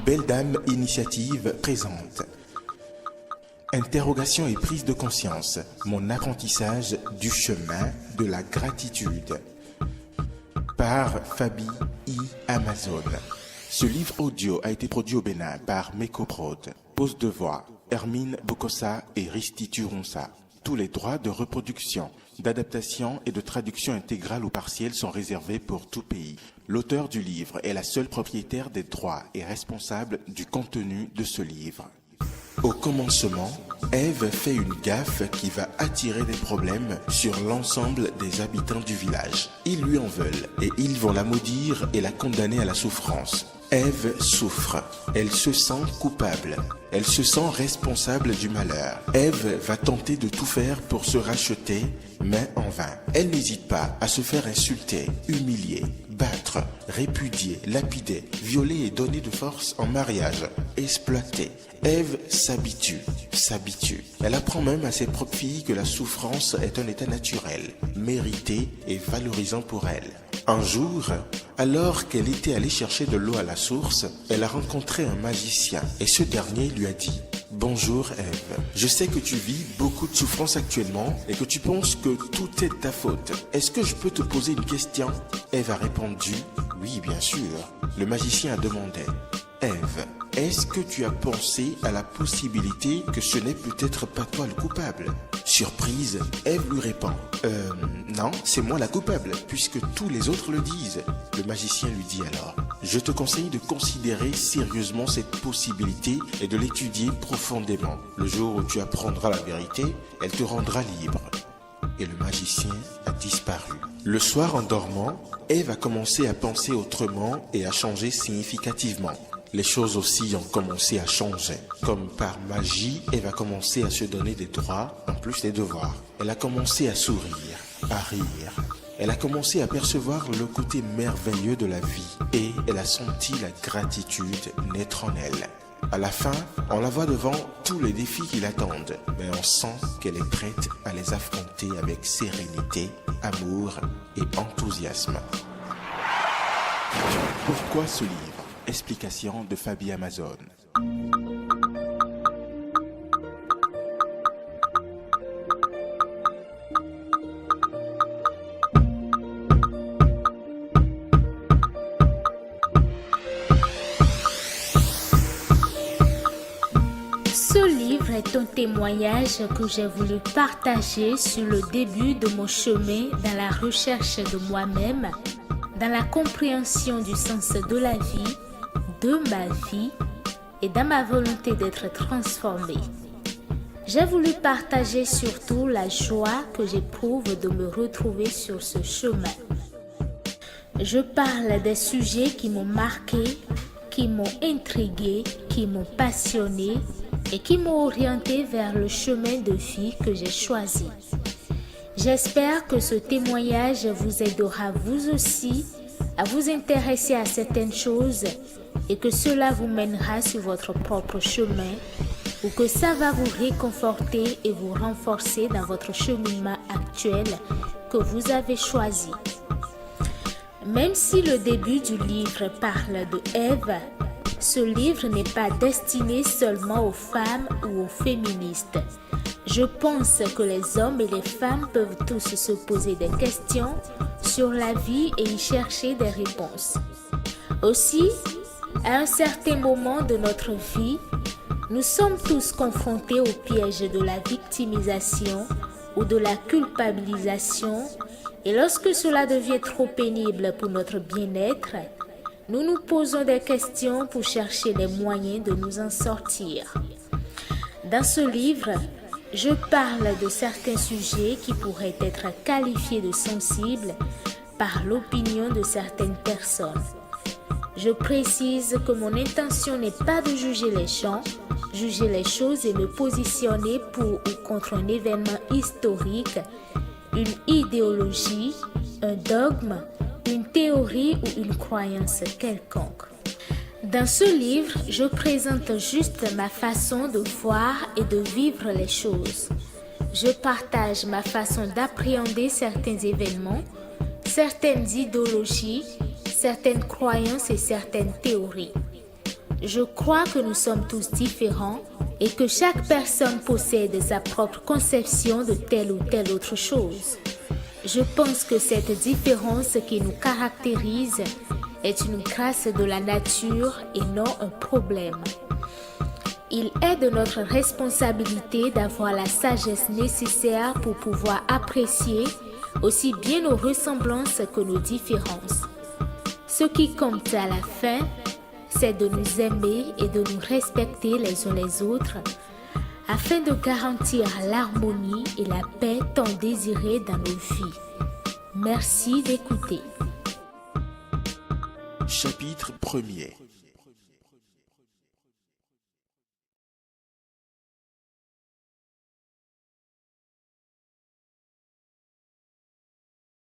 Belle Dame Initiative présente Interrogation et prise de conscience, mon apprentissage du chemin de la gratitude par Fabi I. Amazon. Ce livre audio a été produit au Bénin par Mekoprod. Pose de voix, Hermine Bokossa et Ristitu Ronsa. Tous les droits de reproduction, d'adaptation et de traduction intégrale ou partielle sont réservés pour tout pays. L'auteur du livre est la seule propriétaire des droits et responsable du contenu de ce livre. Au commencement, Ève fait une gaffe qui va attirer des problèmes sur l'ensemble des habitants du village. Ils lui en veulent et ils vont la maudire et la condamner à la souffrance. Ève souffre, elle se sent coupable, elle se sent responsable du malheur. Ève va tenter de tout faire pour se racheter, mais en vain. Elle n'hésite pas à se faire insulter, humilier, battre, répudier, lapider, violer et donner de force en mariage, exploiter. Ève s'habitue. Elle apprend même à ses propres filles que la souffrance est un état naturel, mérité et valorisant pour elle. Un jour, alors qu'elle était allée chercher de l'eau à la source, elle a rencontré un magicien et ce dernier lui a dit « Bonjour Ève, je sais que tu vis beaucoup de souffrance actuellement et que tu penses que tout est de ta faute. Est-ce que je peux te poser une question ?» Ève a répondu « Oui, bien sûr. » Le magicien a demandé « Ève, est-ce que tu as pensé à la possibilité que ce n'est peut-être pas toi le coupable ?» Surprise, Ève lui répond « Non, c'est moi la coupable, puisque tous les autres le disent. » Le magicien lui dit alors « Je te conseille de considérer sérieusement cette possibilité et de l'étudier profondément. Le jour où tu apprendras la vérité, elle te rendra libre. » Et le magicien a disparu. Le soir en dormant, Ève a commencé à penser autrement et à changer significativement. Les choses aussi ont commencé à changer. Comme par magie, Ève a commencé à se donner des droits en plus des devoirs. Elle a commencé à sourire, à rire. Elle a commencé à percevoir le côté merveilleux de la vie et elle a senti la gratitude naître en elle. À la fin, on la voit devant tous les défis qui l'attendent, mais on sent qu'elle est prête à les affronter avec sérénité, amour et enthousiasme. Pourquoi ce livre ? Explication de Fabi Amazon. Ce livre est un témoignage que j'ai voulu partager sur le début de mon chemin dans la recherche de moi-même, dans la compréhension du sens de la vie, de ma vie et dans ma volonté d'être transformée. J'ai voulu partager surtout la joie que j'éprouve de me retrouver sur ce chemin. Je parle des sujets qui m'ont marqué, qui m'ont intrigué, qui m'ont passionné et qui m'ont orienté vers le chemin de vie que j'ai choisi. J'espère que ce témoignage vous aidera vous aussi à vous intéresser à certaines choses et que cela vous mènera sur votre propre chemin ou que ça va vous réconforter et vous renforcer dans votre cheminement actuel que vous avez choisi. Même si le début du livre parle de Ève, ce livre n'est pas destiné seulement aux femmes ou aux féministes. Je pense que les hommes et les femmes peuvent tous se poser des questions sur la vie et y chercher des réponses. Aussi, à un certain moment de notre vie, nous sommes tous confrontés au piège de la victimisation ou de la culpabilisation et lorsque cela devient trop pénible pour notre bien-être, nous nous posons des questions pour chercher les moyens de nous en sortir. Dans ce livre, je parle de certains sujets qui pourraient être qualifiés de sensibles par l'opinion de certaines personnes. Je précise que mon intention n'est pas de juger les gens, juger les choses et me positionner pour ou contre un événement historique, une idéologie, un dogme, une théorie ou une croyance quelconque. Dans ce livre, je présente juste ma façon de voir et de vivre les choses. Je partage ma façon d'appréhender certains événements, certaines idéologies, certaines croyances et certaines théories. Je crois que nous sommes tous différents et que chaque personne possède sa propre conception de telle ou telle autre chose. Je pense que cette différence qui nous caractérise est une grâce de la nature et non un problème. Il est de notre responsabilité d'avoir la sagesse nécessaire pour pouvoir apprécier aussi bien nos ressemblances que nos différences. Ce qui compte à la fin, c'est de nous aimer et de nous respecter les uns les autres afin de garantir l'harmonie et la paix tant désirées dans nos vies. Merci d'écouter. Chapitre 1er.